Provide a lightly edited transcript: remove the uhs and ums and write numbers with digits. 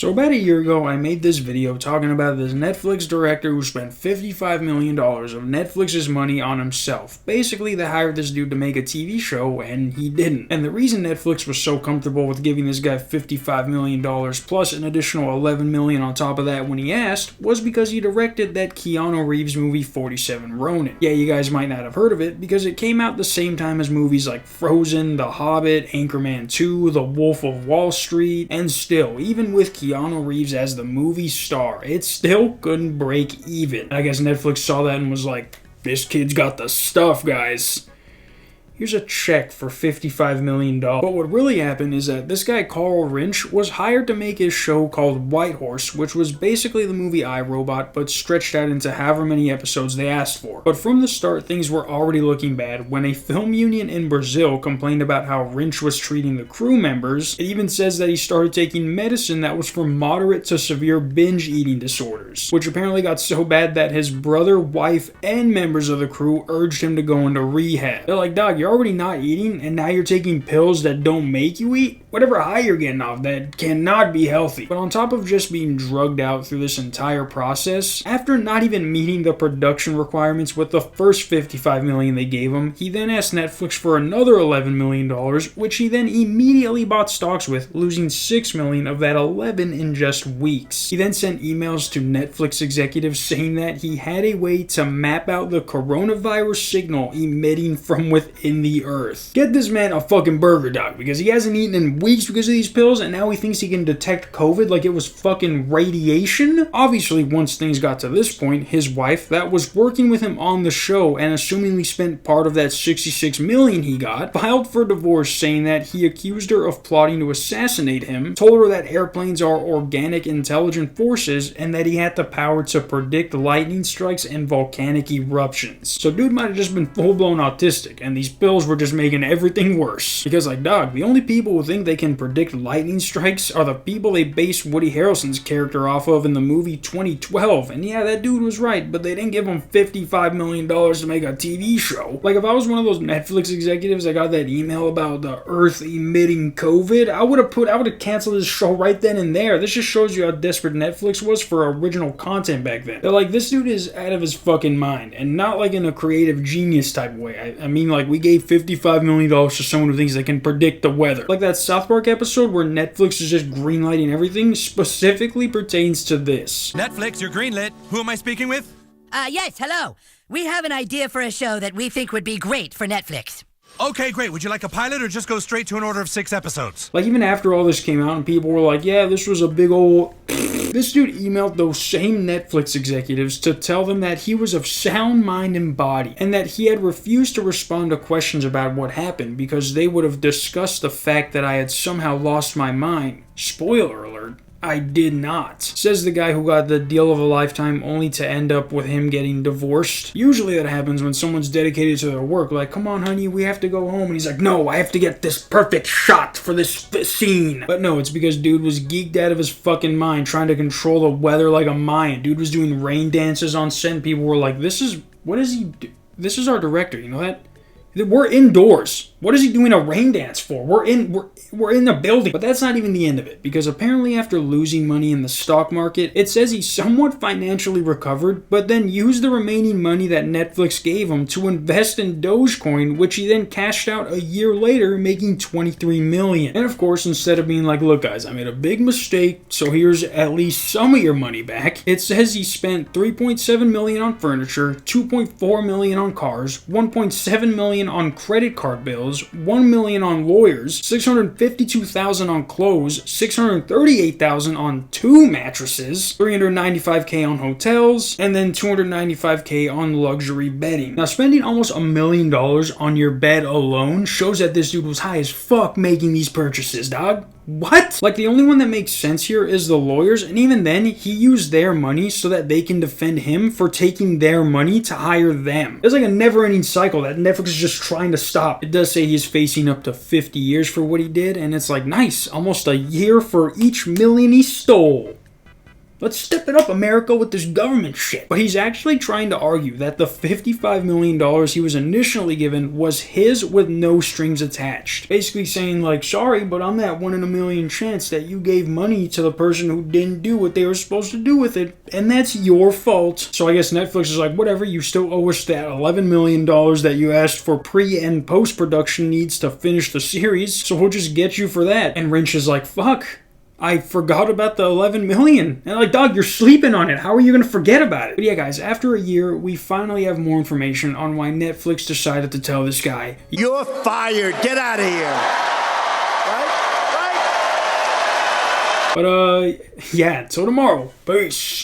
So about a year ago, I made this video talking about this Netflix director who spent $55 million of Netflix's money on himself. Basically, they hired this dude to make a TV show, and he didn't. And the reason Netflix was so comfortable with giving this guy $55 million plus an additional $11 million on top of that when he asked was because he directed that Keanu Reeves movie 47 Ronin. Yeah, you guys might not have heard of it because it came out the same time as movies like Frozen, The Hobbit, Anchorman 2, The Wolf of Wall Street, and still, even with Keanu Reeves as the movie star, it still couldn't break even. I guess Netflix saw that and was like, this kid's got the stuff, guys. Here's a check for $55 million. But what really happened is that this guy, Carl Rinch, was hired to make his show called White Horse, which was basically the movie iRobot, but stretched out into however many episodes they asked for. But from the start, things were already looking bad when a film union in Brazil complained about how Rinch was treating the crew members. It even says that he started taking medicine that was for moderate to severe binge eating disorders, which apparently got so bad that his brother, wife, and members of the crew urged him to go into rehab. They're like, dog, you're already not eating and now you're taking pills that don't make you eat? Whatever high you're getting off that cannot be healthy. But on top of just being drugged out through this entire process, after not even meeting the production requirements with the first $55 million they gave him, he then asked Netflix for another $11 million, which he then immediately bought stocks with, losing $6 million of that 11 in just weeks. He then sent emails to Netflix executives saying that he had a way to map out the coronavirus signal emitting from within the earth. Get this man a fucking burger, dog, because he hasn't eaten in weeks because of these pills, and now he thinks he can detect COVID like it was fucking radiation? Obviously, once things got to this point, his wife, that was working with him on the show and assumingly spent part of that $66 million he got, filed for divorce, saying that he accused her of plotting to assassinate him, told her that airplanes are organic intelligent forces, and that he had the power to predict lightning strikes and volcanic eruptions. So dude might have just been full-blown autistic, and these pills were just making everything worse. Because like, dog, the only people who think they can predict lightning strikes are the people they based Woody Harrelson's character off of in the movie 2012. And yeah, that dude was right, but they didn't give him $55 million to make a TV show. Like, if I was one of those Netflix executives that got that email about the Earth emitting COVID, I would have canceled this show right then and there. This just shows you how desperate Netflix was for original content back then. They're like, this dude is out of his fucking mind, and not like in a creative genius type way. I mean, like, we gave $55 million to someone who thinks they can predict the weather. Like that South Park episode where Netflix is just greenlighting everything specifically pertains to this. Netflix, you're greenlit. Who am I speaking with? Yes, hello. We have an idea for a show that we think would be great for Netflix. Okay, great. Would you like a pilot or just go straight to an order of 6 episodes? Like, even after all this came out and people were like, yeah, this was a big old... This dude emailed those same Netflix executives to tell them that he was of sound mind and body, and that he had refused to respond to questions about what happened because they would have discussed the fact that I had somehow lost my mind. Spoiler alert. I did not. Says the guy who got the deal of a lifetime only to end up with him getting divorced. Usually that happens when someone's dedicated to their work. Like, come on, honey, we have to go home. And he's like, no, I have to get this perfect shot for this scene. But no, it's because dude was geeked out of his fucking mind trying to control the weather like a Mayan. Dude was doing rain dances on set and people were like, what is he do? This is our director, you know that? We're indoors. What is he doing a rain dance for? We're in the building. But that's not even the end of it, because apparently after losing money in the stock market, it says he somewhat financially recovered, but then used the remaining money that Netflix gave him to invest in Dogecoin, which he then cashed out a year later, making $23 million. And of course, instead of being like, look guys, I made a big mistake, so here's at least some of your money back, it says he spent $3.7 million on furniture, $2.4 million on cars, $1.7 million on credit card bills, $1 million on lawyers, $652,000 on clothes, $638,000 on 2 mattresses, $395K on hotels, and then $295K on luxury bedding. Now, spending almost $1 million on your bed alone shows that this dude was high as fuck making these purchases, dog. What? Like, the only one that makes sense here is the lawyers, and even then, he used their money so that they can defend him for taking their money to hire them. It's like a never-ending cycle that Netflix is just trying to stop. It does say he's facing up to 50 years for what he did, and it's like, nice, almost a year for each million he stole. Let's step it up, America, with this government shit. But he's actually trying to argue that the $55 million he was initially given was his with no strings attached. Basically saying like, sorry, but I'm that 1 in a million chance that you gave money to the person who didn't do what they were supposed to do with it, and that's your fault. So I guess Netflix is like, whatever, you still owe us that $11 million that you asked for pre and post-production needs to finish the series, so we'll just get you for that. And Wrench is like, fuck, I forgot about the 11 million. And like, dog, you're sleeping on it. How are you going to forget about it? But yeah, guys, after a year, we finally have more information on why Netflix decided to tell this guy, you're fired. Get out of here. Right? But yeah, till tomorrow. Peace.